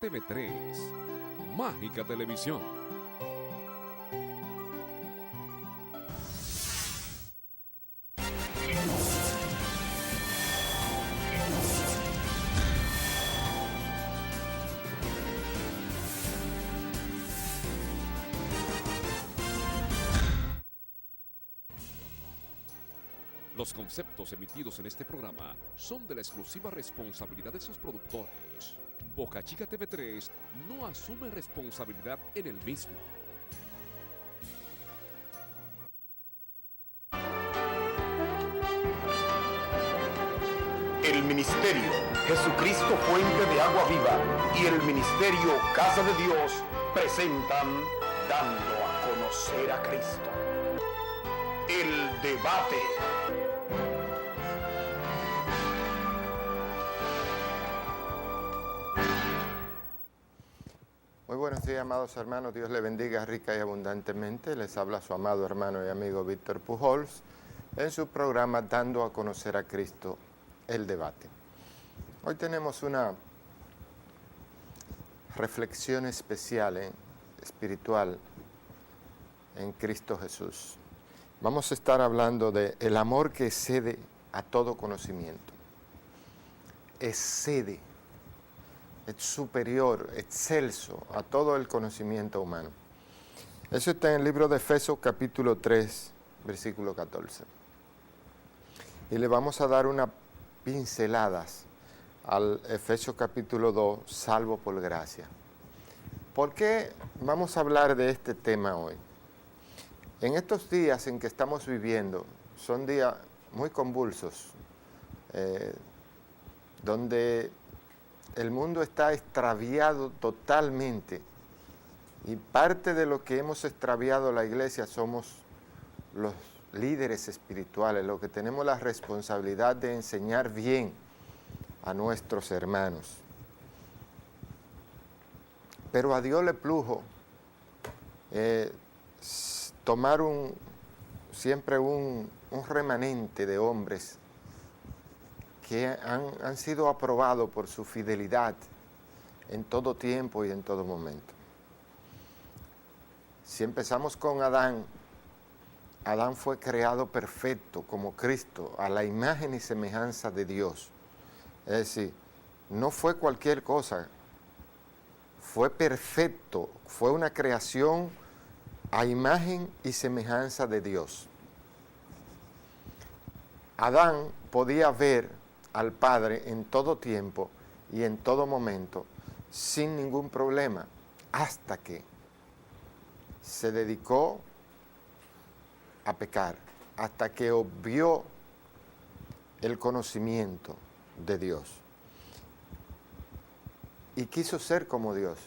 TV3, Mágica Televisión. Los conceptos emitidos en este programa son de la exclusiva responsabilidad de sus productores. Boca Chica TV3 no asume responsabilidad en el mismo. El Ministerio Jesucristo Fuente de Agua Viva y el Ministerio Casa de Dios presentan Dando a Conocer a Cristo. El debate. Muy buenos días, amados hermanos. Dios les bendiga rica y abundantemente. Les habla su amado hermano y amigo Víctor Pujols en su programa Dando a Conocer a Cristo, el debate. Hoy tenemos una reflexión especial, espiritual, en Cristo Jesús. Vamos a estar hablando de el amor que excede a todo conocimiento. Excede. Es superior, excelso a todo el conocimiento humano. Eso está en el libro de Efesios capítulo 3, versículo 14. Y le vamos a dar unas pinceladas al Efesios capítulo 2, salvo por gracia. ¿Por qué vamos a hablar de este tema hoy? En estos días en que estamos viviendo, son días muy convulsos, donde el mundo está extraviado totalmente y parte de lo que hemos extraviado la iglesia somos los líderes espirituales, los que tenemos la responsabilidad de enseñar bien a nuestros hermanos. Pero a Dios le plujo tomar siempre un remanente de hombres que han sido aprobados por su fidelidad en todo tiempo y en todo momento. Si empezamos con Adán, Adán fue creado perfecto como Cristo, a la imagen y semejanza de Dios. Es decir, no fue cualquier cosa, fue perfecto, fue una creación a imagen y semejanza de Dios. Adán podía ver al Padre en todo tiempo y en todo momento sin ningún problema, hasta que se dedicó a pecar, hasta que obvió el conocimiento de Dios y quiso ser como Dios.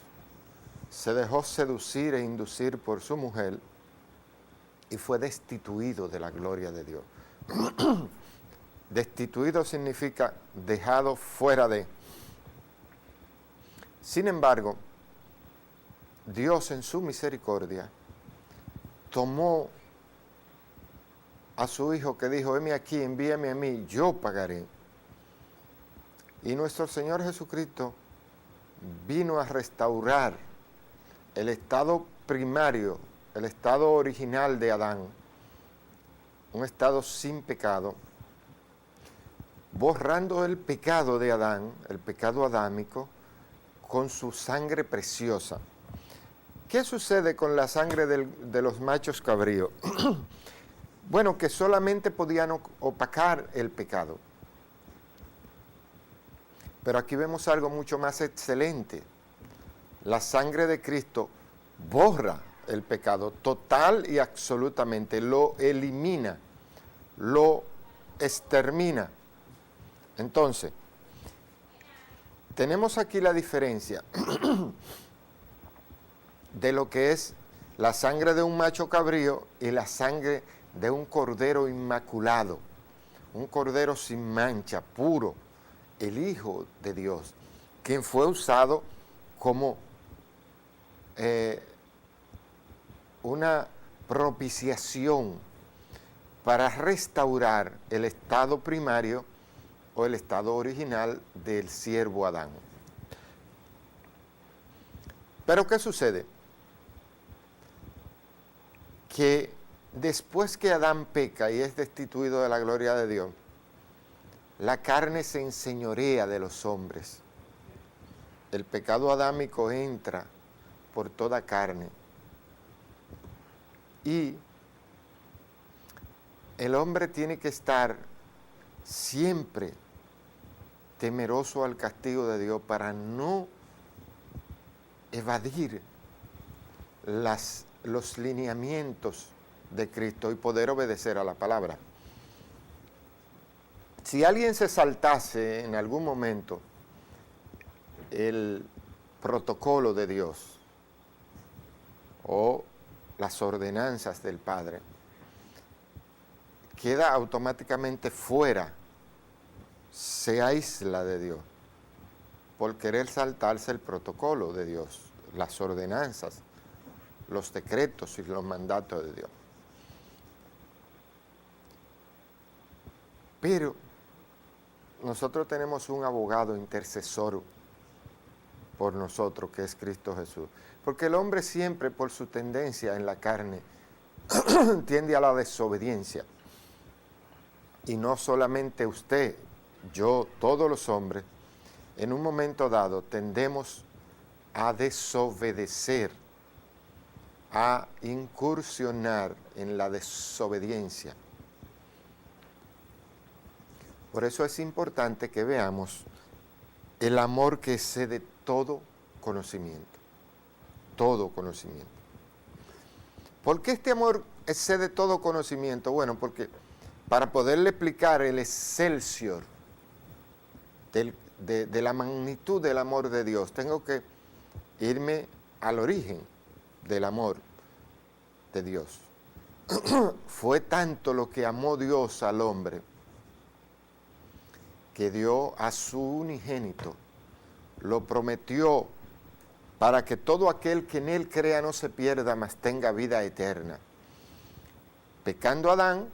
Se dejó seducir e inducir por su mujer y fue destituido de la gloria de Dios. Destituido significa dejado fuera de. Sin embargo, Dios en su misericordia tomó a su hijo que dijo, heme aquí, envíame a mí, yo pagaré. Y nuestro Señor Jesucristo vino a restaurar el estado primario, el estado original de Adán, un estado sin pecado, borrando el pecado de Adán, el pecado adámico, con su sangre preciosa. ¿Qué sucede con la sangre de los machos cabríos? Bueno, que solamente podían opacar el pecado. Pero aquí vemos algo mucho más excelente. La sangre de Cristo borra el pecado total y absolutamente, lo elimina, lo extermina. Entonces, tenemos aquí la diferencia de lo que es la sangre de un macho cabrío y la sangre de un cordero inmaculado, un cordero sin mancha, puro, el Hijo de Dios, quien fue usado como una propiciación para restaurar el estado primario o el estado original del siervo Adán. Pero ¿qué sucede? Que después que Adán peca y es destituido de la gloria de Dios, la carne se enseñorea de los hombres. El pecado adámico entra por toda carne. Y el hombre tiene que estar siempre temeroso al castigo de Dios para no evadir los lineamientos de Cristo y poder obedecer a la palabra. Si alguien se saltase en algún momento el protocolo de Dios o las ordenanzas del Padre, queda automáticamente fuera, se aísla de Dios por querer saltarse el protocolo de Dios, las ordenanzas, los decretos y los mandatos de Dios. Pero nosotros tenemos un abogado intercesor por nosotros, que es Cristo Jesús. Porque el hombre siempre, por su tendencia en la carne, tiende a la desobediencia. Y no solamente usted, yo, todos los hombres, en un momento dado tendemos a desobedecer, a incursionar en la desobediencia. Por eso es importante que veamos el amor que excede todo conocimiento. Todo conocimiento. ¿Por qué este amor excede todo conocimiento? Bueno, porque para poderle explicar el excelsior de la magnitud del amor de Dios, tengo que irme al origen del amor de Dios. Fue tanto lo que amó Dios al hombre, que dio a su unigénito, lo prometió para que todo aquel que en él crea no se pierda, mas tenga vida eterna. Pecando Adán,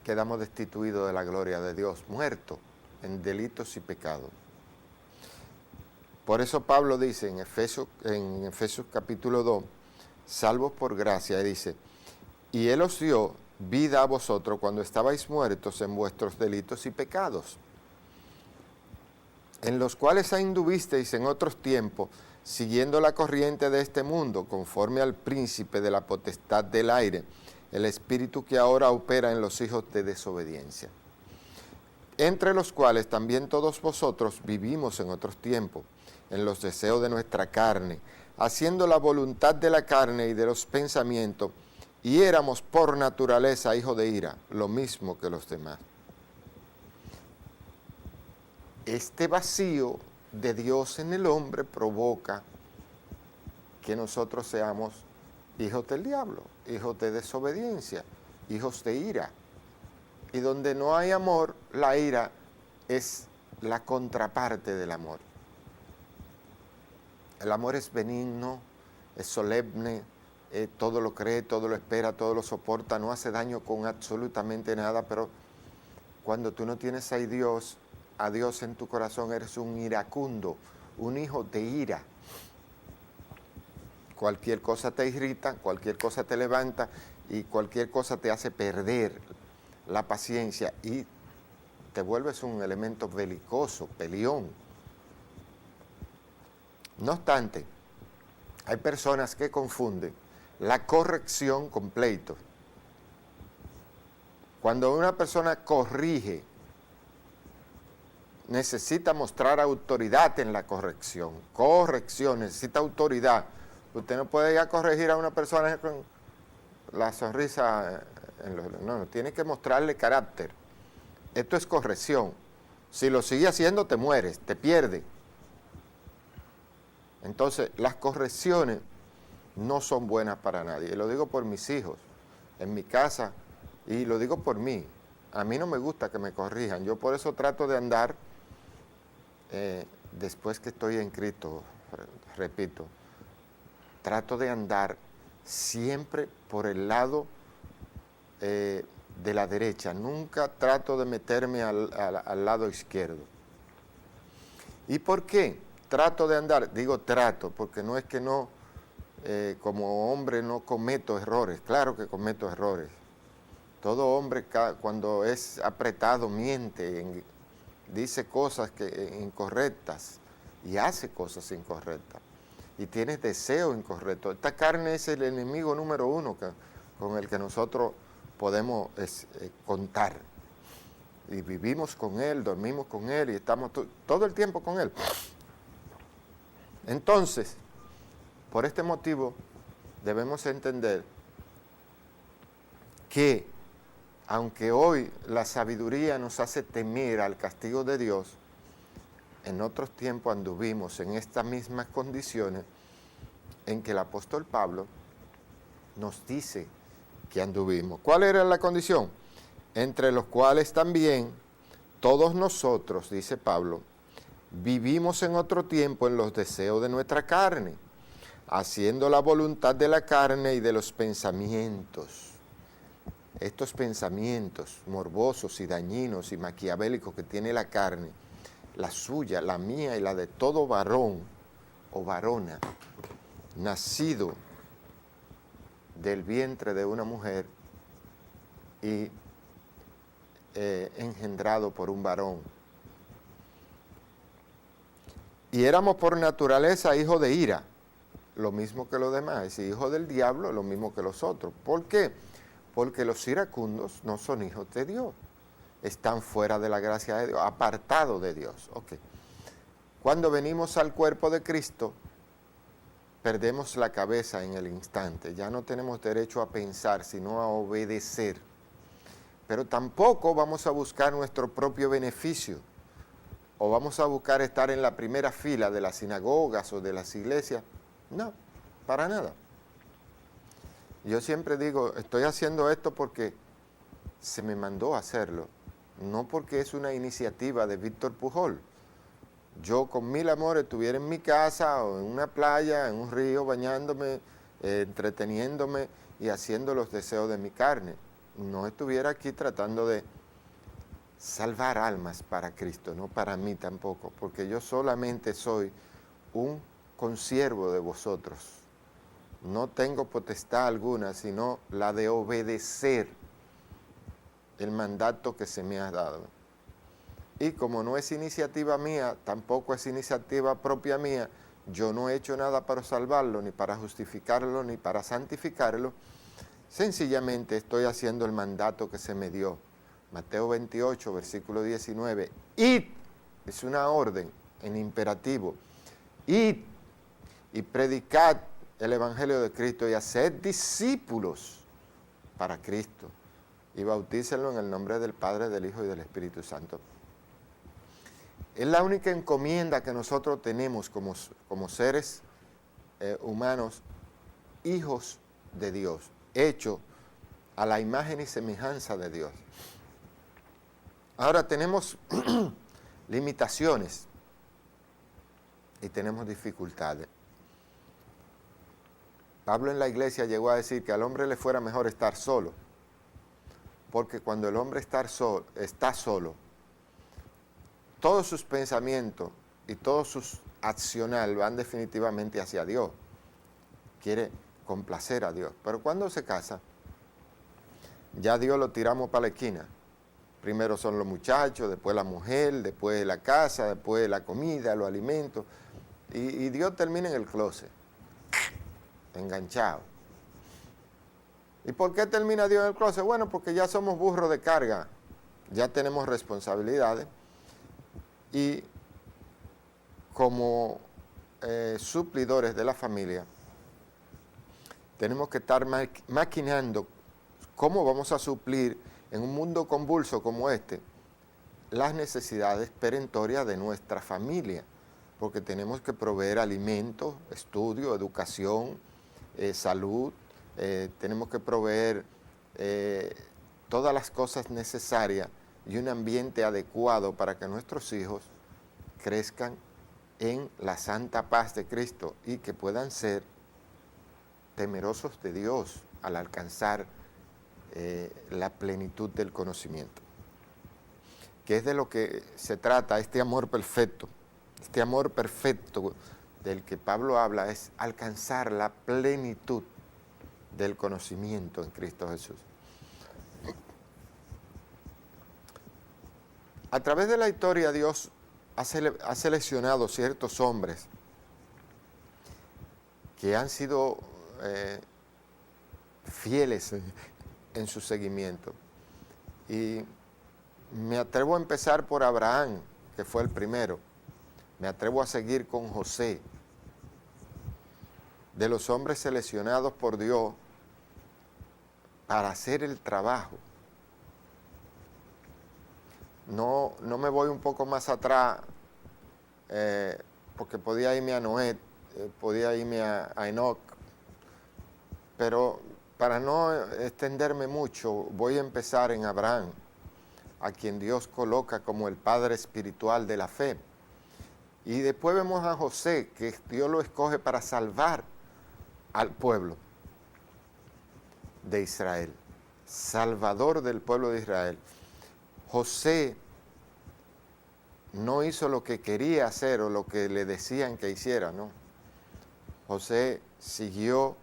quedamos destituidos de la gloria de Dios, muertos en delitos y pecados. Por eso Pablo dice en Efesios capítulo 2, salvos por gracia, y dice, y Él os dio vida a vosotros cuando estabais muertos en vuestros delitos y pecados, en los cuales anduvisteis en otros tiempos, siguiendo la corriente de este mundo, conforme al príncipe de la potestad del aire, el espíritu que ahora opera en los hijos de desobediencia, entre los cuales también todos vosotros vivimos en otros tiempos, en los deseos de nuestra carne, haciendo la voluntad de la carne y de los pensamientos, y éramos por naturaleza hijos de ira, lo mismo que los demás. Este vacío de Dios en el hombre provoca que nosotros seamos hijos del diablo, hijos de desobediencia, hijos de ira. Y donde no hay amor, la ira es la contraparte del amor. El amor es benigno, es solemne, todo lo cree, todo lo espera, todo lo soporta, no hace daño con absolutamente nada, pero cuando tú no tienes a Dios en tu corazón, eres un iracundo, un hijo de ira. Cualquier cosa te irrita, cualquier cosa te levanta y cualquier cosa te hace perder la paciencia y te vuelves un elemento belicoso, peleón. No obstante, hay personas que confunden la corrección con pleito. Cuando una persona corrige, necesita mostrar autoridad en la corrección. Corrección, necesita autoridad. Usted no puede ir a corregir a una persona con la sonrisa no, tiene que mostrarle carácter. Esto es corrección. Si lo sigue haciendo, te mueres, te pierdes. Entonces, las correcciones no son buenas para nadie. Lo digo por mis hijos, en mi casa, y lo digo por mí. A mí no me gusta que me corrijan. Yo por eso trato de andar, después que estoy en Cristo, repito, trato de andar siempre por el lado de la derecha. Nunca trato de meterme al lado izquierdo. ¿Y por qué? trato de andar, digo trato, porque no es que no, como hombre no cometo errores, claro que cometo errores. Todo hombre cuando es apretado miente, dice cosas incorrectas y hace cosas incorrectas y tiene deseos incorrectos. Esta carne es el enemigo número uno con el que nosotros podemos contar. Y vivimos con él, dormimos con él y estamos todo el tiempo con él. Entonces, por este motivo, debemos entender que, aunque hoy la sabiduría nos hace temer al castigo de Dios, en otros tiempos anduvimos en estas mismas condiciones en que el apóstol Pablo nos dice que anduvimos. ¿Cuál era la condición? Entre los cuales también todos nosotros, dice Pablo, vivimos en otro tiempo en los deseos de nuestra carne, haciendo la voluntad de la carne y de los pensamientos. Estos pensamientos morbosos y dañinos y maquiavélicos que tiene la carne, la suya, la mía y la de todo varón o varona, nacido del vientre de una mujer y engendrado por un varón. Y éramos por naturaleza hijos de ira, lo mismo que los demás, y hijos del diablo, lo mismo que los otros. ¿Por qué? Porque los iracundos no son hijos de Dios, están fuera de la gracia de Dios, apartados de Dios. Okay. Cuando venimos al cuerpo de Cristo, perdemos la cabeza en el instante, ya no tenemos derecho a pensar, sino a obedecer. Pero tampoco vamos a buscar nuestro propio beneficio, o vamos a buscar estar en la primera fila de las sinagogas o de las iglesias. No, para nada. Yo siempre digo, estoy haciendo esto porque se me mandó a hacerlo, no porque es una iniciativa de Víctor Pujol. Yo con mil amores estuviera en mi casa o en una playa, en un río, bañándome, entreteniéndome y haciendo los deseos de mi carne. No estuviera aquí tratando de salvar almas para Cristo, no para mí tampoco, porque yo solamente soy un consiervo de vosotros. No tengo potestad alguna, sino la de obedecer el mandato que se me ha dado. Y como no es iniciativa mía, tampoco es iniciativa propia mía, yo no he hecho nada para salvarlo, ni para justificarlo, ni para santificarlo. Sencillamente estoy haciendo el mandato que se me dio. Mateo 28, versículo 19. Id, es una orden en imperativo. Id y predicad el Evangelio de Cristo y haced discípulos para Cristo. Y bautícenlo en el nombre del Padre, del Hijo y del Espíritu Santo. Es la única encomienda que nosotros tenemos como seres humanos, hijos de Dios, hechos a la imagen y semejanza de Dios. Ahora tenemos limitaciones y tenemos dificultades. Pablo en la iglesia llegó a decir que al hombre le fuera mejor estar solo, porque cuando el hombre está solo, todos sus pensamientos y todos sus acciones van definitivamente hacia Dios. Quiere complacer a Dios. Pero cuando se casa, ya Dios lo tiramos para la esquina. Primero son los muchachos, después la mujer, después la casa, después la comida, los alimentos. Y Dios termina en el closet, enganchado. ¿Y por qué termina Dios en el closet? Bueno, porque ya somos burros de carga, ya tenemos responsabilidades. Y como suplidores de la familia, tenemos que estar maquinando cómo vamos a suplir en un mundo convulso como este las necesidades perentorias de nuestra familia, porque tenemos que proveer alimentos, estudio, educación, salud, tenemos que proveer todas las cosas necesarias y un ambiente adecuado para que nuestros hijos crezcan en la santa paz de Cristo y que puedan ser temerosos de Dios al alcanzar la plenitud del conocimiento, que es de lo que se trata este amor perfecto Este amor perfecto del que Pablo habla es alcanzar la plenitud del conocimiento en Cristo Jesús. A través de la historia Dios ha seleccionado ciertos hombres que han sido fieles en su seguimiento. Y me atrevo a empezar por Abraham, que fue el primero. Me atrevo a seguir con José. De los hombres seleccionados por Dios para hacer el trabajo. No me voy un poco más atrás, porque podía irme a Noé, podía irme a Enoc, pero para no extenderme mucho, voy a empezar en Abraham, a quien Dios coloca como el padre espiritual de la fe. Y después vemos a José, que Dios lo escoge para salvar al pueblo de Israel, salvador del pueblo de Israel. José no hizo lo que quería hacer o lo que le decían que hiciera, no. José siguió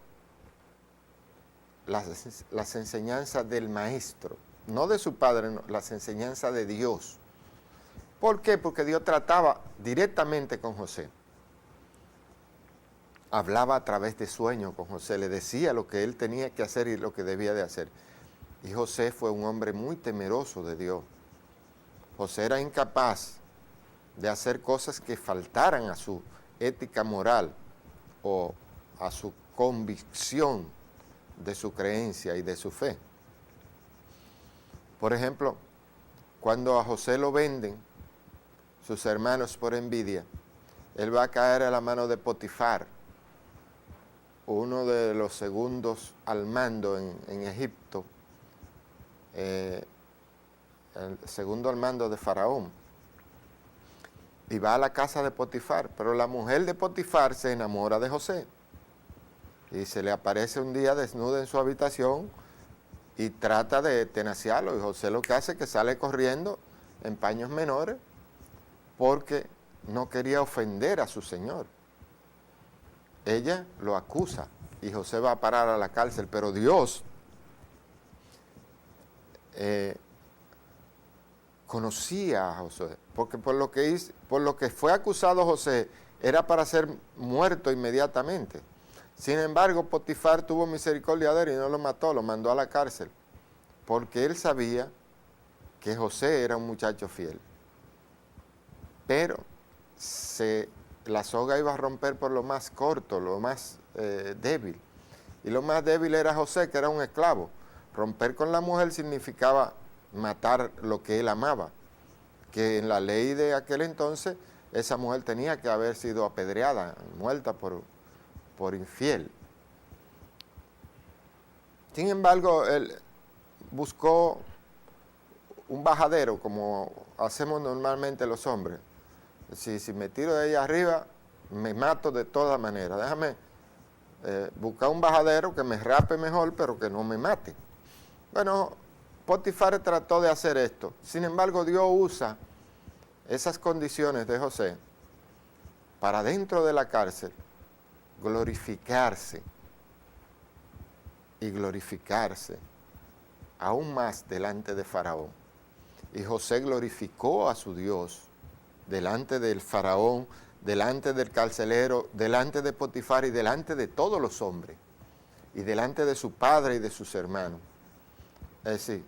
las enseñanzas del maestro, no de su padre, no, las enseñanzas de Dios. ¿Por qué? Porque Dios trataba directamente con José. Hablaba a través de sueños con José, le decía lo que él tenía que hacer y lo que debía de hacer. Y José fue un hombre muy temeroso de Dios. José era incapaz de hacer cosas que faltaran a su ética moral o a su convicción de su creencia y de su fe. Por ejemplo, cuando a José lo venden sus hermanos por envidia, él va a caer a la mano de Potifar, uno de los segundos al mando en Egipto, el segundo al mando de Faraón, y va a la casa de Potifar, pero la mujer de Potifar se enamora de José y se le aparece un día desnuda en su habitación y trata de tenaciarlo, y José lo que hace es que sale corriendo en paños menores porque no quería ofender a su señor. Ella lo acusa y José va a parar a la cárcel, pero Dios conocía a José, porque por lo que fue acusado José era para ser muerto inmediatamente. Sin embargo, Potifar tuvo misericordia de él y no lo mató, lo mandó a la cárcel, porque él sabía que José era un muchacho fiel. Pero la soga iba a romper por lo más corto, lo más débil. Y lo más débil era José, que era un esclavo. Romper con la mujer significaba matar lo que él amaba, que en la ley de aquel entonces esa mujer tenía que haber sido apedreada, muerta por infiel. Sin embargo, él buscó un bajadero, como hacemos normalmente los hombres. Si me tiro de ella arriba, me mato de todas maneras. Déjame buscar un bajadero que me rape mejor, pero que no me mate. Bueno, Potifar trató de hacer esto. Sin embargo, Dios usa esas condiciones de José para dentro de la cárcel glorificarse y glorificarse aún más delante de Faraón. Y José glorificó a su Dios delante del Faraón, delante del carcelero, delante de Potifar y delante de todos los hombres, y delante de su padre y de sus hermanos. Es decir,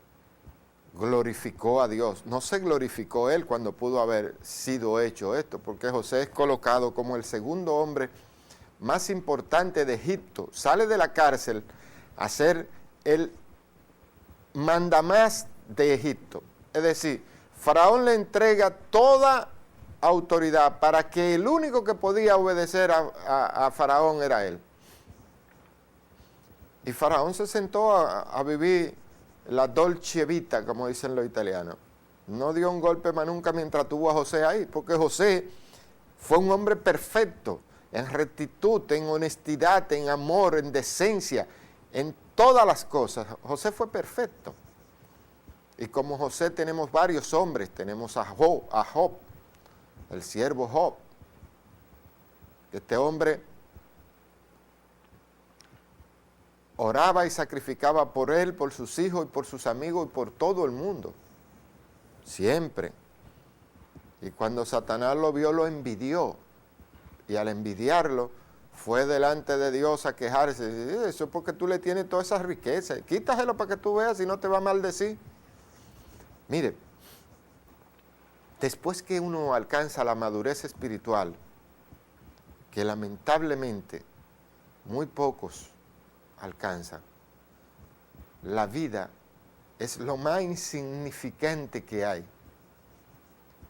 glorificó a Dios. No se glorificó él cuando pudo haber sido hecho esto, porque José es colocado como el segundo hombre más importante de Egipto. Sale de la cárcel a ser el mandamás de Egipto. Es decir, Faraón le entrega toda autoridad para que el único que podía obedecer a Faraón era él. Y Faraón se sentó a vivir la dolce vita, como dicen los italianos. No dio un golpe más nunca mientras tuvo a José ahí, porque José fue un hombre perfecto, en rectitud, en honestidad, en amor, en decencia, en todas las cosas. José fue perfecto. Y como José tenemos varios hombres, tenemos a Job, el siervo Job, Este hombre oraba y sacrificaba por él, por sus hijos y por sus amigos y por todo el mundo. Siempre. Y cuando Satanás lo vio, lo envidió. Y al envidiarlo, fue delante de Dios a quejarse. Eso es porque tú le tienes todas esas riquezas. Quítaselo para que tú veas y no te va a maldecir. Mire, después que uno alcanza la madurez espiritual, que lamentablemente muy pocos alcanzan, la vida es lo más insignificante que hay.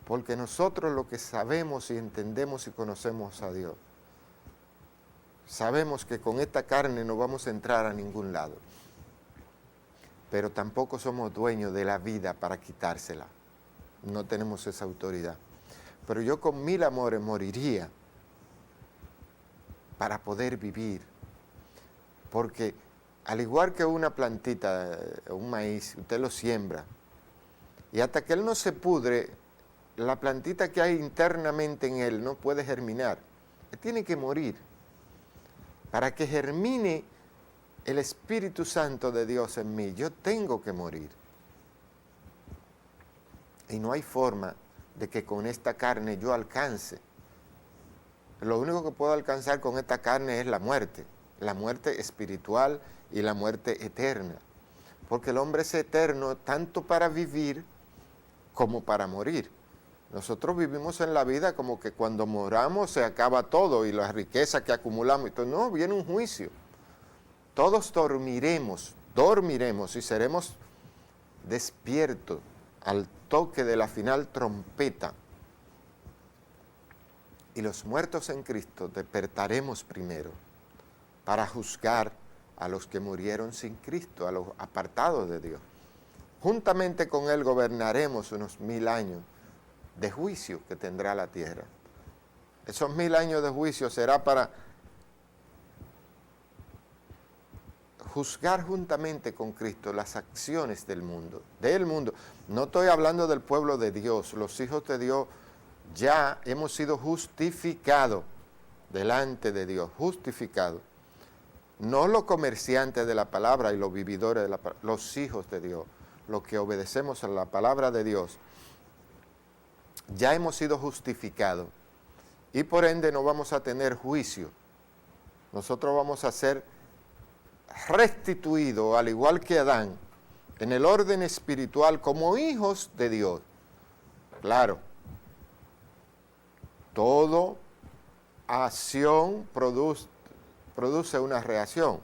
Porque nosotros lo que sabemos y entendemos y conocemos a Dios, sabemos que con esta carne no vamos a entrar a ningún lado. Pero tampoco somos dueños de la vida para quitársela. No tenemos esa autoridad. Pero yo con 1000 amores moriría para poder vivir. Porque al igual que una plantita, un maíz, usted lo siembra. Y hasta que él no se pudre, la plantita que hay internamente en él no puede germinar. Él tiene que morir. Para que germine el Espíritu Santo de Dios en mí, yo tengo que morir. Y no hay forma de que con esta carne yo alcance. Lo único que puedo alcanzar con esta carne es la muerte espiritual y la muerte eterna. Porque el hombre es eterno tanto para vivir como para morir. Nosotros vivimos en la vida como que cuando moramos se acaba todo y la riqueza que acumulamos. Entonces, no, viene un juicio. Todos dormiremos y seremos despiertos al toque de la final trompeta. Y los muertos en Cristo despertaremos primero para juzgar a los que murieron sin Cristo, a los apartados de Dios. Juntamente con Él gobernaremos unos 1000 años de juicio que tendrá la tierra. Esos 1000 años de juicio será para juzgar juntamente con Cristo las acciones del mundo. No estoy hablando del pueblo de Dios. Los hijos de Dios ya hemos sido justificados delante de Dios, justificados. No los comerciantes de la palabra y los vividores de la palabra, los hijos de Dios, los que obedecemos a la palabra de Dios, ya hemos sido justificados y por ende no vamos a tener juicio. Nosotros vamos a ser restituidos, al igual que Adán, en el orden espiritual como hijos de Dios. Claro, toda acción produce una reacción.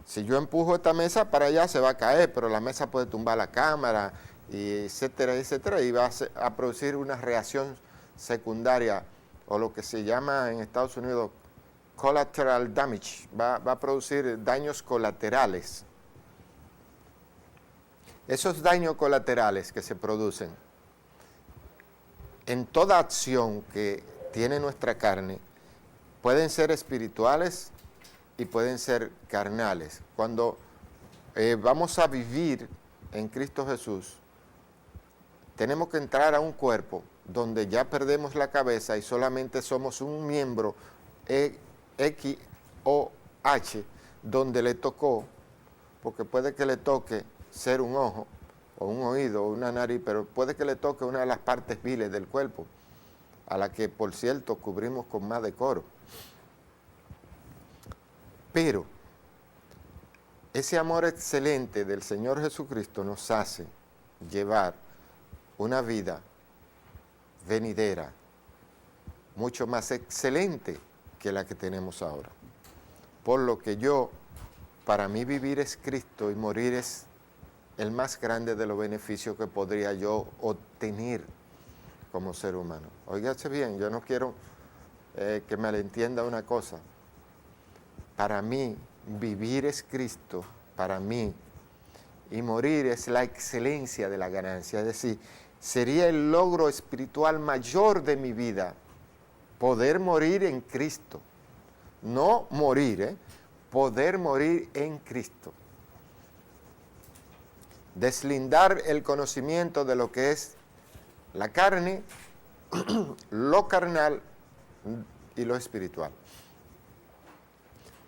Si yo empujo esta mesa para allá se va a caer, pero la mesa puede tumbar la cámara, y etcétera, etcétera, y va a producir una reacción secundaria, o lo que se llama en Estados Unidos collateral damage, va a producir daños colaterales. Esos daños colaterales que se producen en toda acción que tiene nuestra carne pueden ser espirituales y pueden ser carnales. Cuando vamos a vivir en Cristo Jesús, tenemos que entrar a un cuerpo donde ya perdemos la cabeza y solamente somos un miembro X o H, donde le tocó, porque puede que le toque ser un ojo, o un oído, o una nariz, pero puede que le toque una de las partes viles del cuerpo, a la que, por cierto, cubrimos con más decoro. Pero ese amor excelente del Señor Jesucristo nos hace llevar una vida venidera mucho más excelente que la que tenemos ahora. Por lo que para mí vivir es Cristo y morir es el más grande de los beneficios que podría yo obtener como ser humano. Óigase bien, yo no quiero que malentienda una cosa. Para mí, vivir es Cristo, para mí, y morir es la excelencia de la ganancia. Es decir, sería el logro espiritual mayor de mi vida, poder morir en Cristo. No morir, poder morir en Cristo. Deslindar el conocimiento de lo que es la carne, lo carnal y lo espiritual.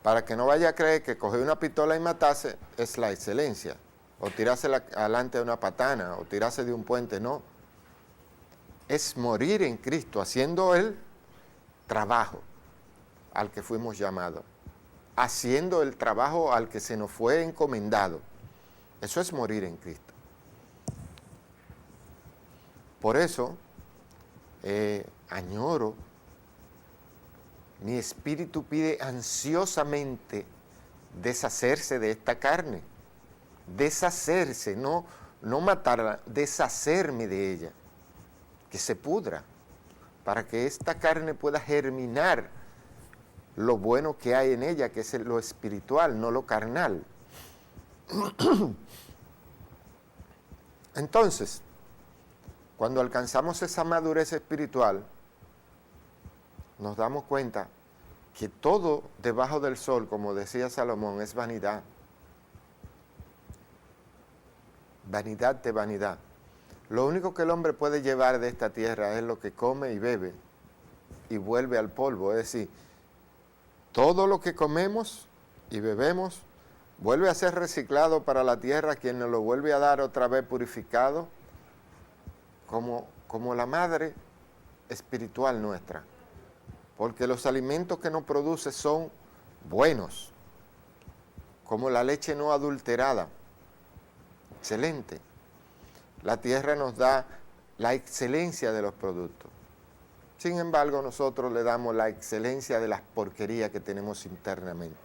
para que no vaya a creer que coger una pistola y matarse es la excelencia, o tirarse adelante de una patana, o tirarse de un puente, no. Es morir en Cristo, haciendo el trabajo al que fuimos llamados, haciendo el trabajo al que se nos fue encomendado. Eso es morir en Cristo. Por eso, añoro, mi espíritu pide ansiosamente deshacerse de esta carne. Deshacerse, no matarla, deshacerme de ella. Que se pudra, para que esta carne pueda germinar lo bueno que hay en ella, que es lo espiritual, no lo carnal. Entonces, cuando alcanzamos esa madurez espiritual, nos damos cuenta que todo debajo del sol, como decía Salomón, es vanidad. Vanidad de vanidad. Lo único que el hombre puede llevar de esta tierra es lo que come y bebe y vuelve al polvo. Es decir, todo lo que comemos y bebemos vuelve a ser reciclado para la tierra, quien nos lo vuelve a dar otra vez purificado, como la madre espiritual nuestra. Porque los alimentos que nos produce son buenos, como la leche no adulterada, excelente. La tierra nos da la excelencia de los productos. Sin embargo, nosotros le damos la excelencia de las porquerías que tenemos internamente.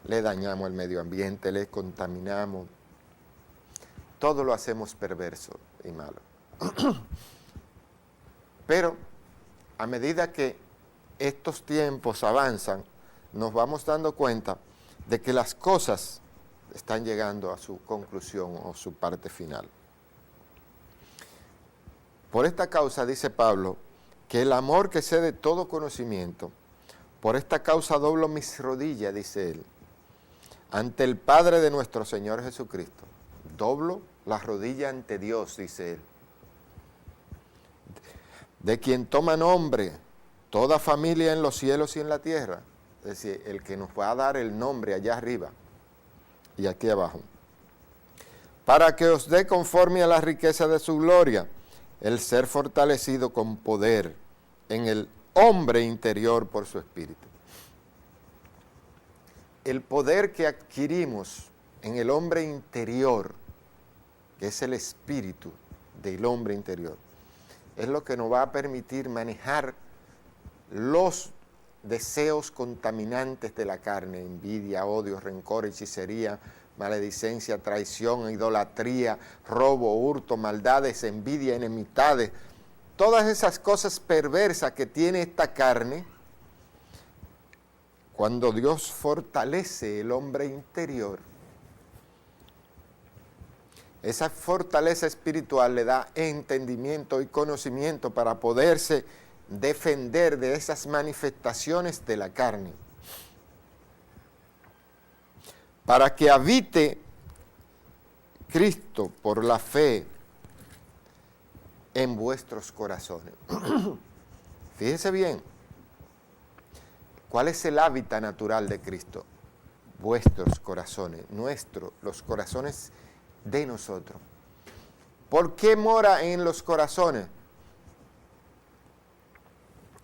Le dañamos el medio ambiente, le contaminamos. Todo lo hacemos perverso y malo. Pero a medida que estos tiempos avanzan, nos vamos dando cuenta de que las cosas están llegando a su conclusión o su parte final. Por esta causa, dice Pablo, que el amor que excede todo conocimiento, por esta causa doblo mis rodillas, dice él, ante el Padre de nuestro Señor Jesucristo. Doblo las rodillas ante Dios, dice él, de quien toma nombre toda familia en los cielos y en la tierra. Es decir, el que nos va a dar el nombre allá arriba y aquí abajo. Para que os dé conforme a la riqueza de su gloria, el ser fortalecido con poder en el hombre interior por su espíritu. El poder que adquirimos en el hombre interior, que es el espíritu del hombre interior, es lo que nos va a permitir manejar los deseos contaminantes de la carne, envidia, odio, rencor, hechicería, maledicencia, traición, idolatría, robo, hurto, maldades, envidia, enemistades, todas esas cosas perversas que tiene esta carne. Cuando Dios fortalece el hombre interior, esa fortaleza espiritual le da entendimiento y conocimiento para poderse defender de esas manifestaciones de la carne, para que habite Cristo por la fe en vuestros corazones. Fíjese bien, ¿cuál es el hábitat natural de Cristo? Vuestros corazones, los corazones de nosotros. ¿Por qué mora en los corazones?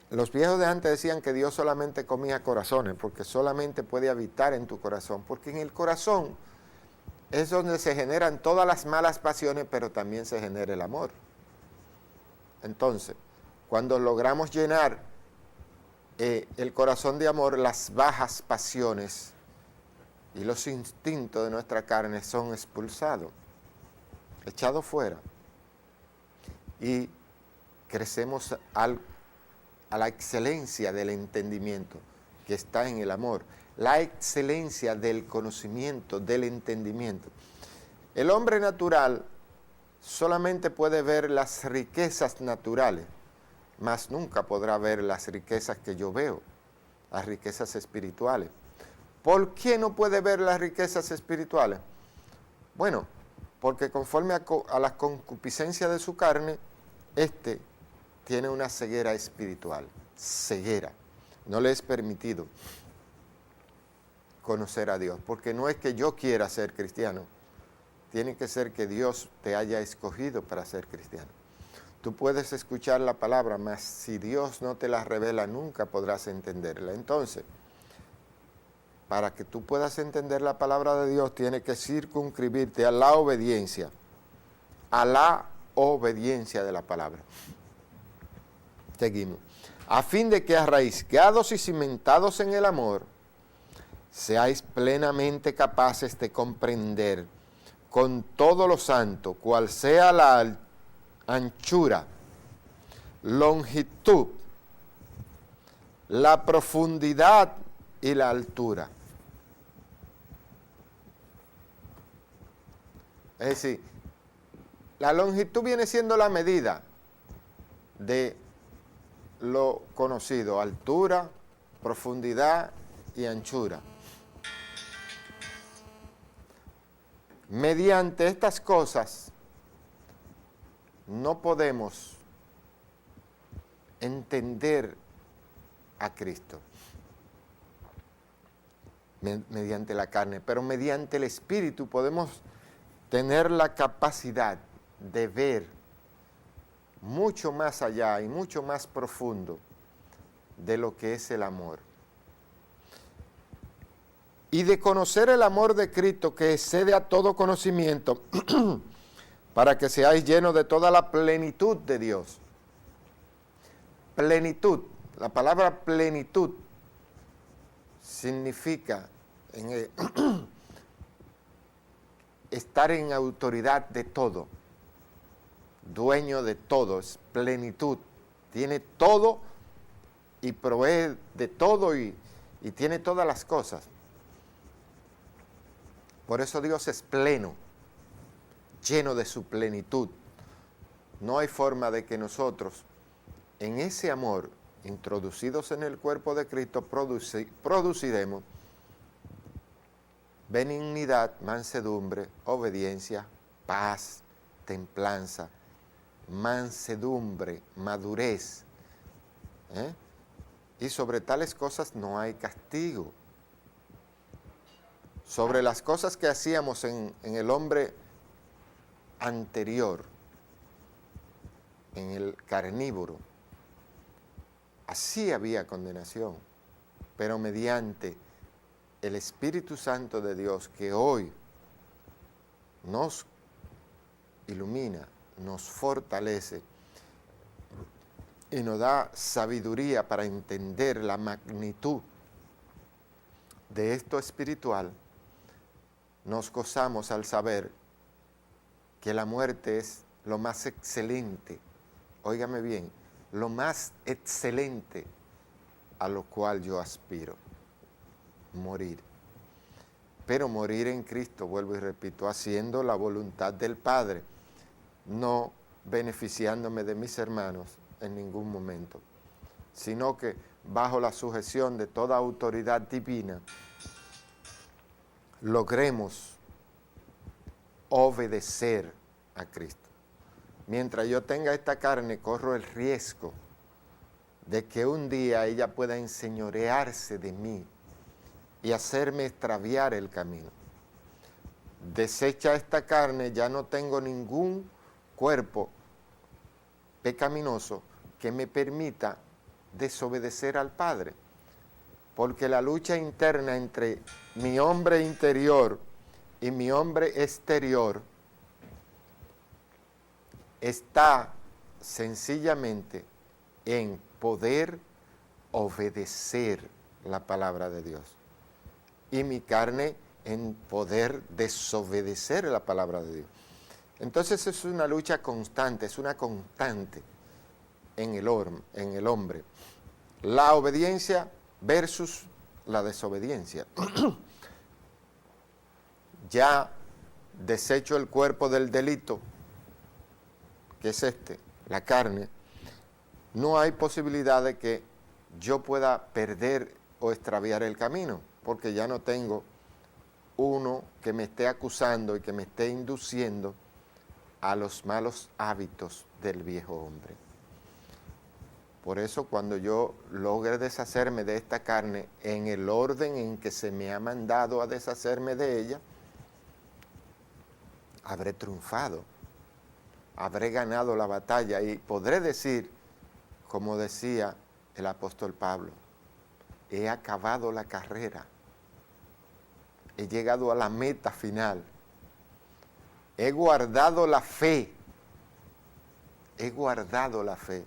Los viejos de antes decían que Dios solamente comía corazones, porque solamente puede habitar en tu corazón, porque en el corazón es donde se generan todas las malas pasiones, pero también se genera el amor. Entonces, cuando logramos llenar el corazón de amor, las bajas pasiones y los instintos de nuestra carne son expulsados, echados fuera, y crecemos a la excelencia del entendimiento que está en el amor, la excelencia del conocimiento, del entendimiento. El hombre natural solamente puede ver las riquezas naturales, mas nunca podrá ver las riquezas que yo veo, las riquezas espirituales. ¿Por qué no puede ver las riquezas espirituales? Bueno, porque conforme a la concupiscencia de su carne, tiene una ceguera espiritual, ceguera, no le es permitido. conocer a Dios, porque no es que yo quiera ser cristiano, tiene que ser que Dios te haya escogido para ser cristiano. Tú puedes escuchar la palabra, mas si Dios no te la revela, nunca podrás entenderla. Entonces, para que tú puedas entender la palabra de Dios, tienes que circunscribirte a la obediencia de la palabra. Seguimos. A fin de que arraigados y cimentados en el amor, seáis plenamente capaces de comprender con todo lo santo cuál sea la anchura, longitud, la profundidad y la altura. Es decir, la longitud viene siendo la medida de lo conocido, altura, profundidad y anchura. Mediante estas cosas no podemos entender a Cristo mediante la carne, pero mediante el Espíritu podemos tener la capacidad de ver mucho más allá y mucho más profundo de lo que es el amor. Y de conocer el amor de Cristo que excede a todo conocimiento, para que seáis llenos de toda la plenitud de Dios. Plenitud, la palabra plenitud significa estar en autoridad de todo, dueño de todo, es plenitud, tiene todo y provee de todo y tiene todas las cosas. Por eso Dios es pleno, lleno de su plenitud. No hay forma de que nosotros, en ese amor, introducidos en el cuerpo de Cristo, produciremos benignidad, mansedumbre, obediencia, paz, templanza, mansedumbre, madurez. Y sobre tales cosas no hay castigo. Sobre las cosas que hacíamos en el hombre anterior, en el carnívoro, así había condenación, pero mediante el Espíritu Santo de Dios que hoy nos ilumina, nos fortalece y nos da sabiduría para entender la magnitud de esto espiritual, nos gozamos al saber que la muerte es lo más excelente, óigame bien, lo más excelente a lo cual yo aspiro, morir. Pero morir en Cristo, vuelvo y repito, haciendo la voluntad del Padre, no beneficiándome de mis hermanos en ningún momento, sino que bajo la sujeción de toda autoridad divina, logremos obedecer a Cristo. Mientras yo tenga esta carne, corro el riesgo de que un día ella pueda enseñorearse de mí y hacerme extraviar el camino. Deshecha esta carne, ya no tengo ningún cuerpo pecaminoso que me permita desobedecer al Padre. Porque la lucha interna entre mi hombre interior y mi hombre exterior está sencillamente en poder obedecer la palabra de Dios. Y mi carne en poder desobedecer la palabra de Dios. Entonces es una lucha constante, es una constante en el hombre. La obediencia versus la desobediencia. Ya desecho el cuerpo del delito, que es la carne, no hay posibilidad de que yo pueda perder o extraviar el camino, porque ya no tengo uno que me esté acusando y que me esté induciendo a los malos hábitos del viejo hombre. Por eso cuando yo logre deshacerme de esta carne en el orden en que se me ha mandado a deshacerme de ella, habré triunfado, habré ganado la batalla y podré decir, como decía el apóstol Pablo, he acabado la carrera, he llegado a la meta final, he guardado la fe, he guardado la fe.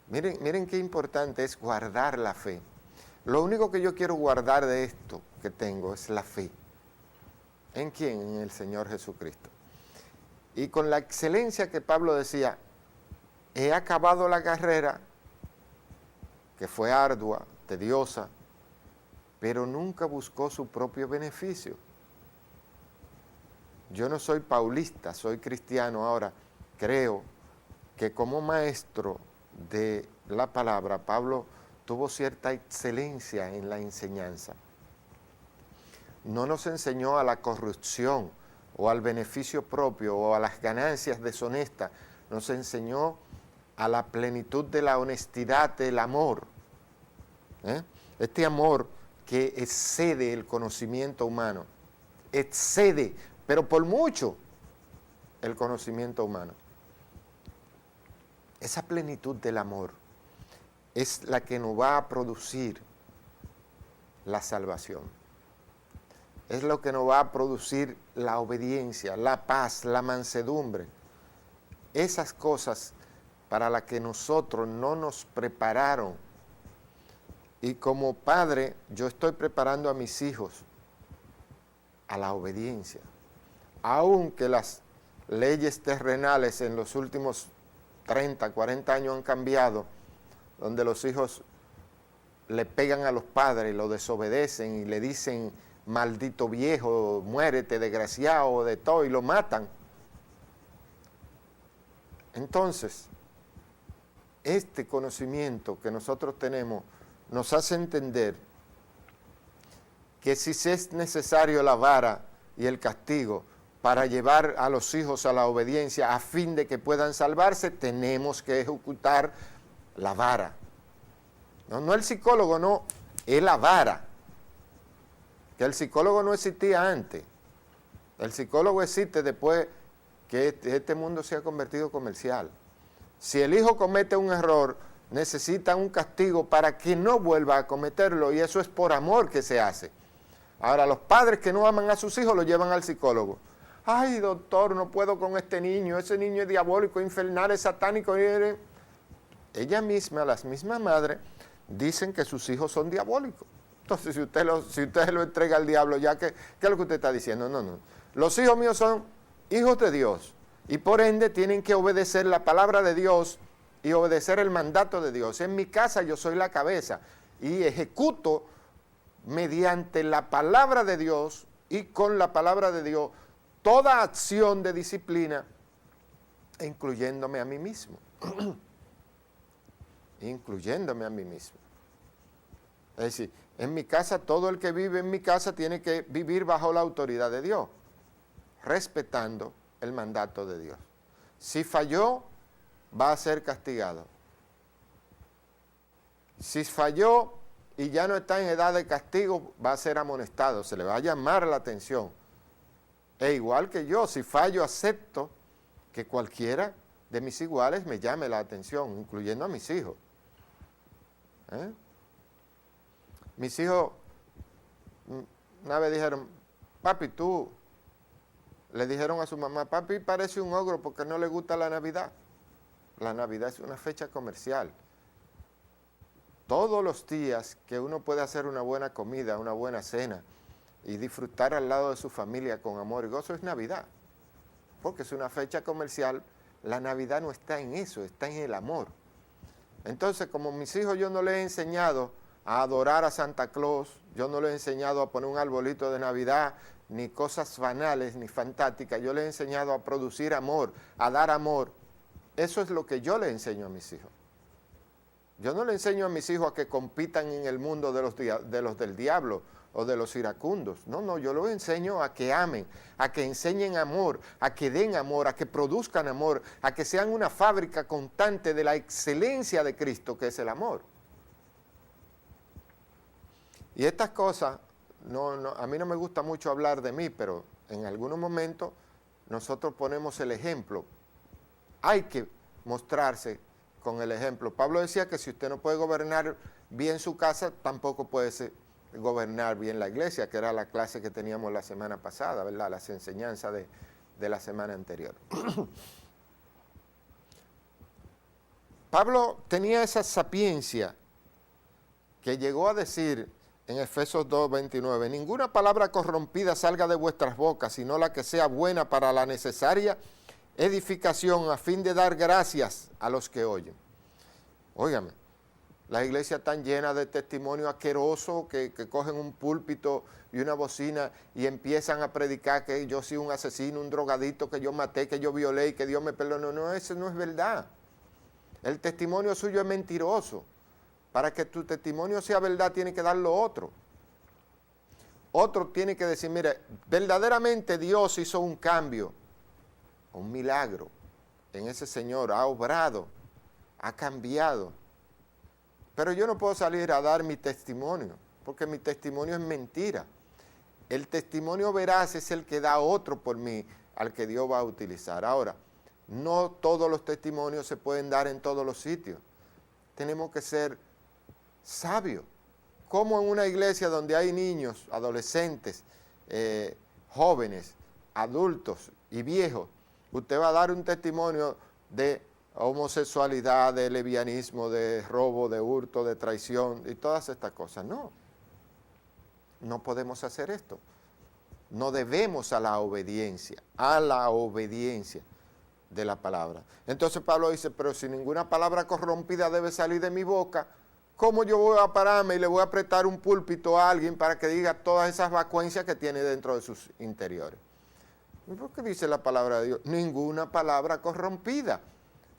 Miren qué importante es guardar la fe. Lo único que yo quiero guardar de esto que tengo es la fe. ¿En quién? En el Señor Jesucristo. Y con la excelencia que Pablo decía, he acabado la carrera, que fue ardua, tediosa, pero nunca buscó su propio beneficio. Yo no soy paulista, soy cristiano ahora. Creo que como maestro de la palabra, Pablo tuvo cierta excelencia en la enseñanza. No nos enseñó a la corrupción o al beneficio propio o a las ganancias deshonestas, nos enseñó a la plenitud de la honestidad del amor. Este amor que excede el conocimiento humano, excede, pero por mucho, el conocimiento humano. Esa plenitud del amor es la que nos va a producir la salvación. Es lo que nos va a producir la obediencia, la paz, la mansedumbre. Esas cosas para las que nosotros no nos prepararon. Y como padre, yo estoy preparando a mis hijos a la obediencia. Aunque las leyes terrenales en los últimos 30, 40 años han cambiado, donde los hijos le pegan a los padres, lo desobedecen y le dicen, maldito viejo, muérete, desgraciado, de todo, y lo matan. Entonces, este conocimiento que nosotros tenemos nos hace entender que si es necesario la vara y el castigo para llevar a los hijos a la obediencia a fin de que puedan salvarse, tenemos que ejecutar la vara. No el psicólogo, no, es la vara. Que el psicólogo no existía antes. El psicólogo existe después que este mundo se ha convertido comercial. Si el hijo comete un error, necesita un castigo para que no vuelva a cometerlo, y eso es por amor que se hace. Ahora, los padres que no aman a sus hijos lo llevan al psicólogo. Ay, doctor, no puedo con este niño, ese niño es diabólico, infernal, es satánico. Ella misma, las mismas madres, dicen que sus hijos son diabólicos. Entonces, si usted lo entrega al diablo, ya ¿qué es lo que usted está diciendo? No. Los hijos míos son hijos de Dios y por ende tienen que obedecer la palabra de Dios y obedecer el mandato de Dios. En mi casa yo soy la cabeza y ejecuto mediante la palabra de Dios y con la palabra de Dios toda acción de disciplina, incluyéndome a mí mismo. Incluyéndome a mí mismo. Es decir, en mi casa, todo el que vive en mi casa tiene que vivir bajo la autoridad de Dios, respetando el mandato de Dios. Si falló, va a ser castigado. Si falló y ya no está en edad de castigo, va a ser amonestado, se le va a llamar la atención. E igual que yo, si fallo, acepto que cualquiera de mis iguales me llame la atención, incluyendo a mis hijos. Mis hijos una vez dijeron, papi, tú, le dijeron a su mamá, papi parece un ogro porque no le gusta la Navidad. La Navidad es una fecha comercial. Todos los días que uno puede hacer una buena comida, una buena cena y disfrutar al lado de su familia con amor y gozo es Navidad. Porque es una fecha comercial, la Navidad no está en eso, está en el amor. Entonces, como mis hijos yo no les he enseñado a adorar a Santa Claus, yo no les he enseñado a poner un arbolito de Navidad, ni cosas banales, ni fantásticas, yo les he enseñado a producir amor, a dar amor. Eso es lo que yo les enseño a mis hijos. Yo no le enseño a mis hijos a que compitan en el mundo de los del diablo o de los iracundos. No, yo los enseño a que amen, a que enseñen amor, a que den amor, a que produzcan amor, a que sean una fábrica constante de la excelencia de Cristo, que es el amor. Y estas cosas, a mí no me gusta mucho hablar de mí, pero en algunos momentos nosotros ponemos el ejemplo. Hay que mostrarse con el ejemplo. Pablo decía que si usted no puede gobernar bien su casa, tampoco puede gobernar bien la iglesia, que era la clase que teníamos la semana pasada, ¿verdad? Las enseñanzas de la semana anterior. Pablo tenía esa sapiencia que llegó a decir en Efesios 2:29, ninguna palabra corrompida salga de vuestras bocas, sino la que sea buena para la necesaria edificación a fin de dar gracias a los que oyen. Óigame, las iglesias están llenas de testimonios asquerosos que cogen un púlpito y una bocina y empiezan a predicar que yo soy un asesino, un drogadito, que yo maté, que yo violé y que Dios me perdonó. No, eso no es verdad. El testimonio suyo es mentiroso. Para que tu testimonio sea verdad, tiene que darlo otro. Otro tiene que decir, mire, verdaderamente Dios hizo un cambio, un milagro en ese Señor, ha obrado, ha cambiado. Pero yo no puedo salir a dar mi testimonio, porque mi testimonio es mentira. El testimonio veraz es el que da otro por mí, al que Dios va a utilizar. Ahora, no todos los testimonios se pueden dar en todos los sitios. Tenemos que ser sabios. Como en una iglesia donde hay niños, adolescentes, jóvenes, adultos y viejos, usted va a dar un testimonio de homosexualidad, de lesbianismo, de robo, de hurto, de traición y todas estas cosas. No podemos hacer esto. No debemos a la obediencia de la palabra. Entonces Pablo dice, pero si ninguna palabra corrompida debe salir de mi boca, ¿cómo yo voy a pararme y le voy a apretar un púlpito a alguien para que diga todas esas vacuencias que tiene dentro de sus interiores? ¿Por qué dice la palabra de Dios? Ninguna palabra corrompida.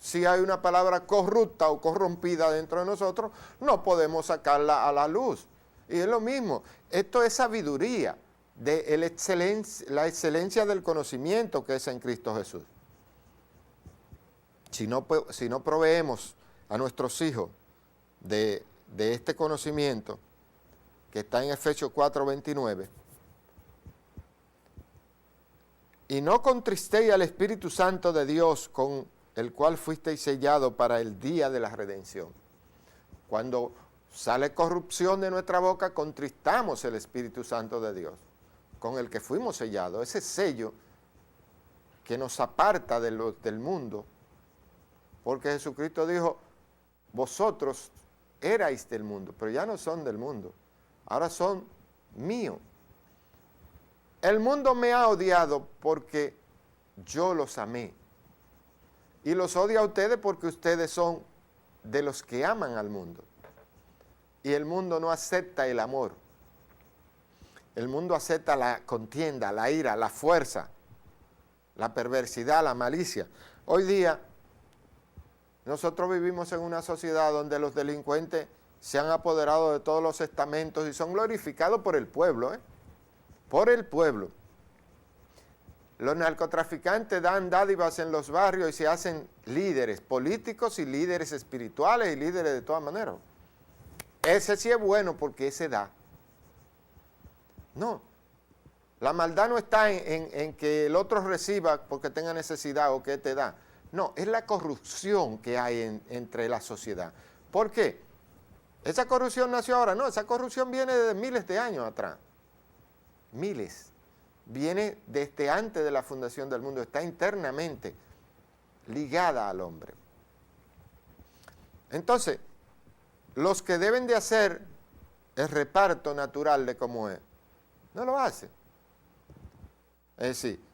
Si hay una palabra corrupta o corrompida dentro de nosotros, no podemos sacarla a la luz. Y es lo mismo, esto es sabiduría, de la excelencia del conocimiento que es en Cristo Jesús. Si no proveemos a nuestros hijos de este conocimiento, que está en Efesios 4:29, y no contristéis al Espíritu Santo de Dios, con el cual fuisteis sellados para el día de la redención. Cuando sale corrupción de nuestra boca, contristamos el Espíritu Santo de Dios, con el que fuimos sellados, ese sello que nos aparta del mundo, porque Jesucristo dijo, vosotros erais del mundo, pero ya no son del mundo, ahora son míos. El mundo me ha odiado porque yo los amé. Y los odia a ustedes porque ustedes son de los que aman al mundo. Y el mundo no acepta el amor. El mundo acepta la contienda, la ira, la fuerza, la perversidad, la malicia. Hoy día, nosotros vivimos en una sociedad donde los delincuentes se han apoderado de todos los estamentos y son glorificados por el pueblo, por el pueblo. Los narcotraficantes dan dádivas en los barrios y se hacen líderes políticos y líderes espirituales y líderes de todas maneras. Ese sí es bueno porque ese da. No, la maldad no está en que el otro reciba porque tenga necesidad o que te da. No, es la corrupción que hay entre la sociedad. ¿Por qué? ¿Esa corrupción nació ahora? No, esa corrupción viene de miles de años atrás. Miles. Viene desde antes de la fundación del mundo, está internamente ligada al hombre. Entonces, los que deben de hacer el reparto natural de cómo es, no lo hacen. Es decir,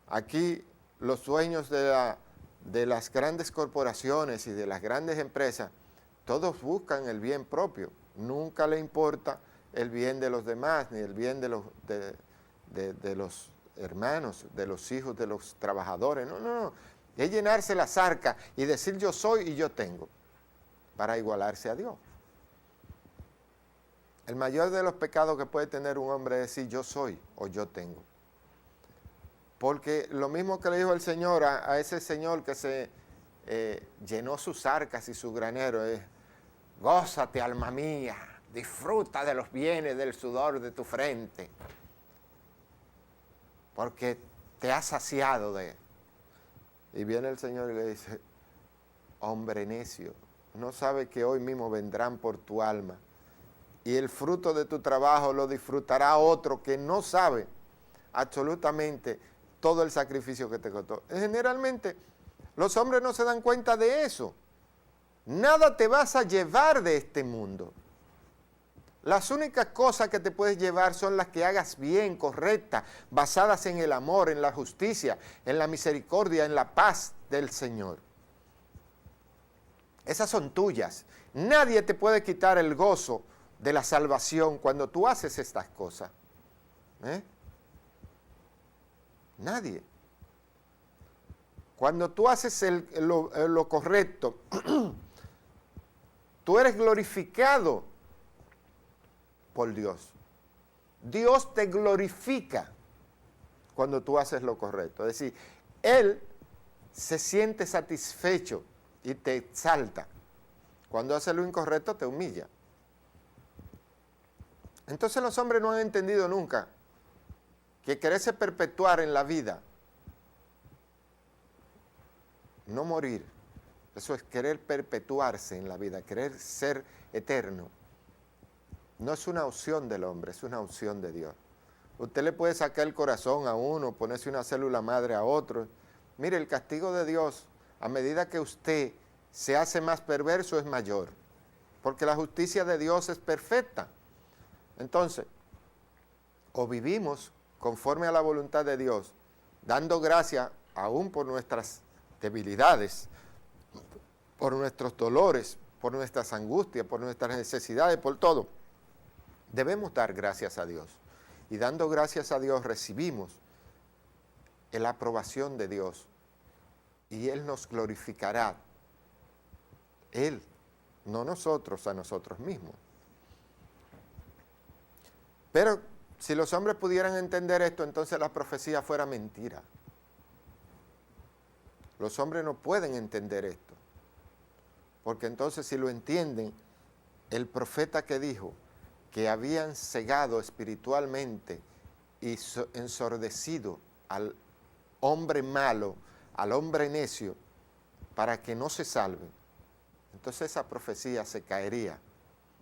aquí los dueños de las grandes corporaciones y de las grandes empresas, todos buscan el bien propio. Nunca le importa el bien de los demás, ni el bien de los hermanos, de los hijos, de los trabajadores. No. Es llenarse las arcas y decir yo soy y yo tengo. para igualarse a Dios. El mayor de los pecados que puede tener un hombre es decir yo soy o yo tengo. Porque lo mismo que le dijo el Señor a ese señor que se llenó sus arcas y su granero es: gózate, alma mía, disfruta de los bienes del sudor de tu frente, porque te has saciado de él. Y viene el Señor y le dice: hombre necio, no sabes que hoy mismo vendrán por tu alma y el fruto de tu trabajo lo disfrutará otro que no sabe absolutamente todo el sacrificio que te costó. Generalmente los hombres no se dan cuenta de eso. Nada te vas a llevar de este mundo. Las únicas cosas que te puedes llevar son las que hagas bien, correctas, basadas en el amor, en la justicia, en la misericordia, en la paz del Señor. Esas son tuyas. Nadie te puede quitar el gozo de la salvación cuando tú haces estas cosas. Nadie. Cuando tú haces lo correcto, tú eres glorificado por Dios. Dios te glorifica cuando tú haces lo correcto. Es decir, Él se siente satisfecho y te exalta. Cuando haces lo incorrecto, te humilla. Entonces los hombres no han entendido nunca que quererse perpetuar en la vida, no morir, eso es querer perpetuarse en la vida, querer ser eterno. No es una opción del hombre, es una opción de Dios. Usted le puede sacar el corazón a uno, ponerse una célula madre a otro. Mire, el castigo de Dios, a medida que usted se hace más perverso, es mayor. Porque la justicia de Dios es perfecta. Entonces, o vivimos conforme a la voluntad de Dios, dando gracia aún por nuestras debilidades, por nuestros dolores, por nuestras angustias, por nuestras necesidades, por todo. Debemos dar gracias a Dios. Y dando gracias a Dios recibimos la aprobación de Dios. Y Él nos glorificará. Él, no nosotros a nosotros mismos. Pero si los hombres pudieran entender esto, entonces la profecía fuera mentira. Los hombres no pueden entender esto. Porque entonces si lo entienden, el profeta que dijo que habían cegado espiritualmente y ensordecido al hombre malo, al hombre necio, para que no se salve, entonces esa profecía se caería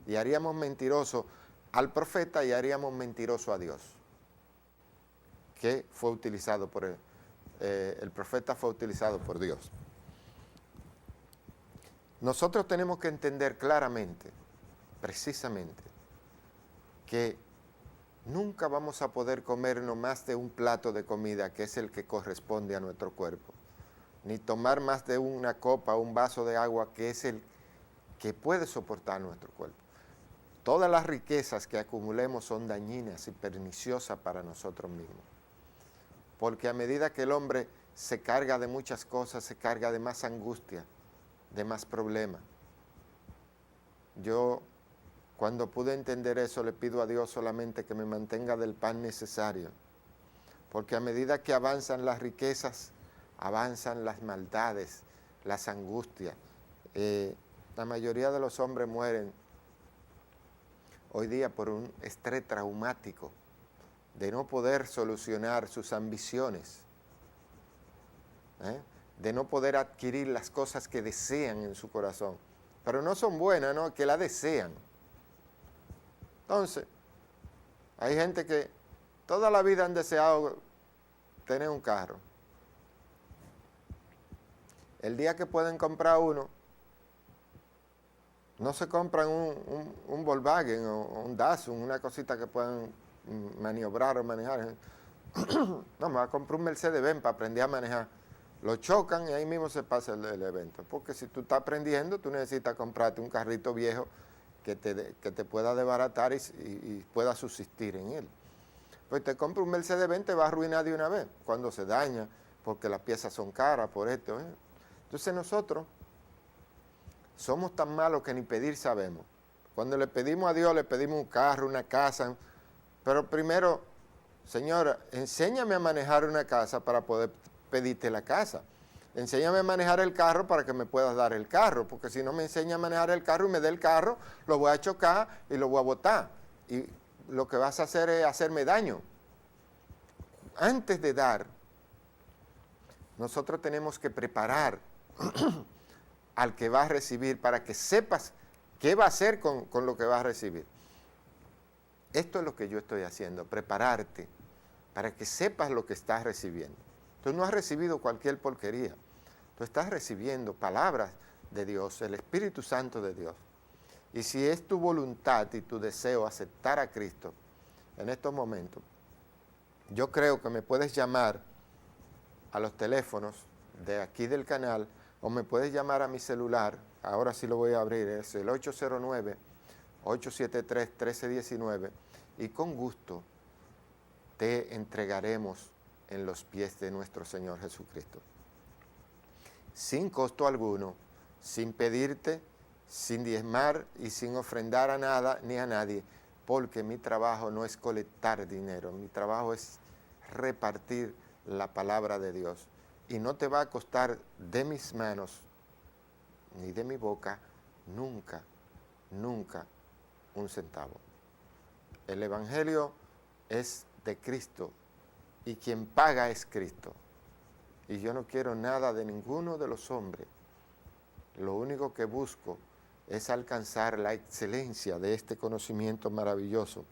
y haríamos mentiroso al profeta y haríamos mentiroso a Dios, que fue utilizado por él. El profeta fue utilizado por Dios. Nosotros tenemos que entender claramente, precisamente, que nunca vamos a poder comernos más de un plato de comida que es el que corresponde a nuestro cuerpo, ni tomar más de una copa o un vaso de agua que es el que puede soportar nuestro cuerpo. Todas las riquezas que acumulemos son dañinas y perniciosas para nosotros mismos. Porque a medida que el hombre se carga de muchas cosas, se carga de más angustia, de más problemas. Yo, cuando pude entender eso, le pido a Dios solamente que me mantenga del pan necesario. Porque a medida que avanzan las riquezas, avanzan las maldades, las angustias. La mayoría de los hombres mueren hoy día por un estrés traumático de no poder solucionar sus ambiciones, de no poder adquirir las cosas que desean en su corazón, pero no son buenas, ¿no? Que la desean. Entonces, hay gente que toda la vida han deseado tener un carro. El día que pueden comprar uno, no se compran un Volkswagen o un Datsun, una cosita que puedan maniobrar o manejar. No, me voy a comprar un Mercedes-Benz para aprender a manejar. Lo chocan y ahí mismo se pasa el evento. Porque si tú estás aprendiendo, tú necesitas comprarte un carrito viejo que te pueda desbaratar y pueda subsistir en él. Pues te compras un Mercedes-Benz, te va a arruinar de una vez cuando se daña, porque las piezas son caras por esto. Entonces nosotros somos tan malos que ni pedir sabemos. Cuando le pedimos a Dios, le pedimos un carro, una casa, pero primero, Señor, enséñame a manejar una casa para poder pedirte la casa. Enséñame a manejar el carro para que me puedas dar el carro, porque si no me enseña a manejar el carro y me dé el carro, lo voy a chocar y lo voy a botar. Y lo que vas a hacer es hacerme daño. Antes de dar, nosotros tenemos que preparar al que va a recibir para que sepas qué va a hacer con lo que va a recibir. Esto es lo que yo estoy haciendo, prepararte para que sepas lo que estás recibiendo. Tú no has recibido cualquier porquería. Tú estás recibiendo palabras de Dios, el Espíritu Santo de Dios. Y si es tu voluntad y tu deseo aceptar a Cristo en estos momentos, yo creo que me puedes llamar a los teléfonos de aquí del canal o me puedes llamar a mi celular. Ahora sí lo voy a abrir, es el 809-873-1319 y con gusto te entregaremos en los pies de nuestro Señor Jesucristo. Sin costo alguno, sin pedirte, sin diezmar y sin ofrendar a nada ni a nadie, porque mi trabajo no es colectar dinero, mi trabajo es repartir la palabra de Dios. Y no te va a costar de mis manos ni de mi boca nunca, nunca un centavo. El Evangelio es de Cristo y quien paga es Cristo. Y yo no quiero nada de ninguno de los hombres. Lo único que busco es alcanzar la excelencia de este conocimiento maravilloso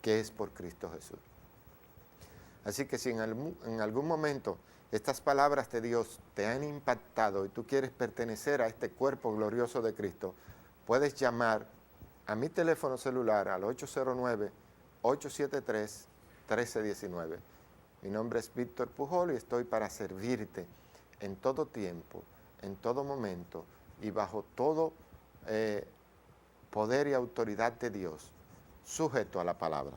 que es por Cristo Jesús. Así que si en algún momento estas palabras de Dios te han impactado y tú quieres pertenecer a este cuerpo glorioso de Cristo, puedes llamar a mi teléfono celular al 809-873-1319. Mi nombre es Víctor Pujol y estoy para servirte en todo tiempo, en todo momento y bajo todo poder y autoridad de Dios, sujeto a la palabra.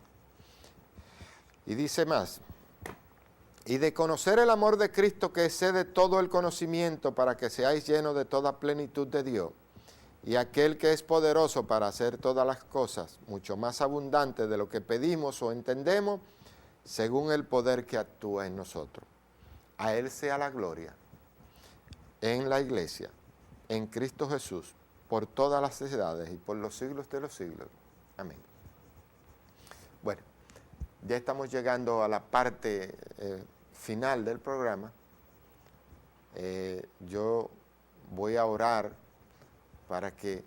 Y dice más, y de conocer el amor de Cristo que excede todo el conocimiento para que seáis llenos de toda plenitud de Dios, y aquel que es poderoso para hacer todas las cosas, mucho más abundante de lo que pedimos o entendemos, según el poder que actúa en nosotros. A Él sea la gloria en la iglesia, en Cristo Jesús, por todas las edades y por los siglos de los siglos. Amén. Bueno, ya estamos llegando a la parte final del programa. Yo voy a orar para que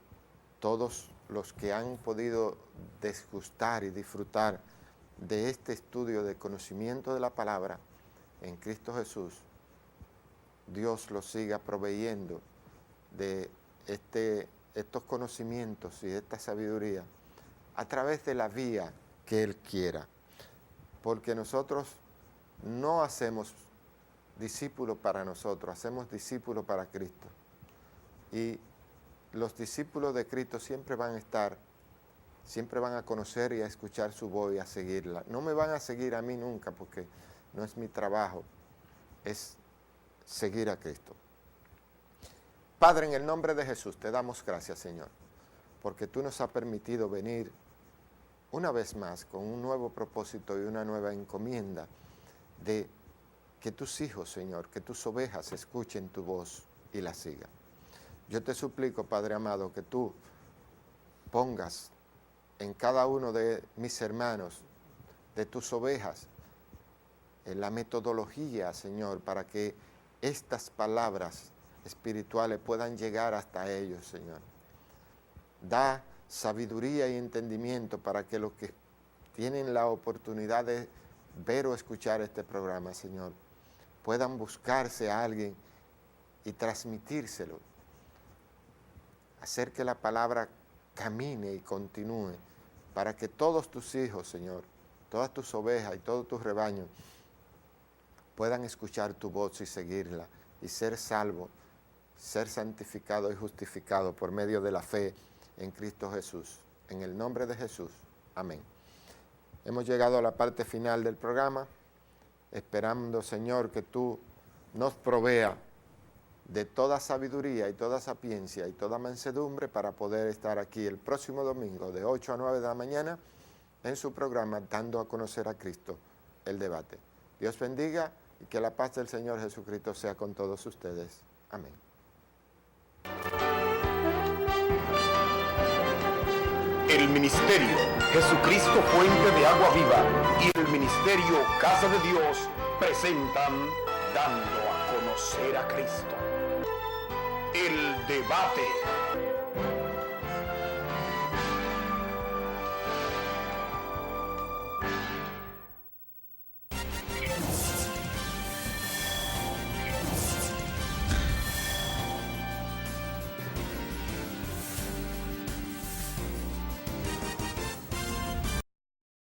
todos los que han podido degustar y disfrutar de este estudio de conocimiento de la palabra en Cristo Jesús, Dios los siga proveyendo de estos conocimientos y esta sabiduría a través de la vía que Él quiera. Porque nosotros no hacemos discípulos para nosotros, hacemos discípulos para Cristo. Y los discípulos de Cristo siempre van a conocer y a escuchar su voz y a seguirla. No me van a seguir a mí nunca porque no es mi trabajo, es seguir a Cristo. Padre, en el nombre de Jesús te damos gracias, Señor, porque tú nos has permitido venir una vez más con un nuevo propósito y una nueva encomienda de que tus hijos, Señor, que tus ovejas escuchen tu voz y la sigan. Yo te suplico, Padre amado, que tú pongas en cada uno de mis hermanos, de tus ovejas, la metodología, Señor, para que estas palabras espirituales puedan llegar hasta ellos, Señor. Da sabiduría y entendimiento para que los que tienen la oportunidad de ver o escuchar este programa, Señor, puedan buscarse a alguien y transmitírselo. Hacer que la palabra camine y continúe para que todos tus hijos, Señor, todas tus ovejas y todos tus rebaños puedan escuchar tu voz y seguirla y ser salvos, ser santificados y justificados por medio de la fe en Cristo Jesús. En el nombre de Jesús. Amén. Hemos llegado a la parte final del programa, esperando, Señor, que tú nos provea de toda sabiduría y toda sapiencia y toda mansedumbre para poder estar aquí el próximo domingo de 8 a 9 de la mañana en su programa Dando a Conocer a Cristo, el debate. Dios bendiga y que la paz del Señor Jesucristo sea con todos ustedes. Amén. El ministerio Jesucristo Fuente de Agua Viva y el ministerio Casa de Dios presentan Dando a Conocer a Cristo, el debate.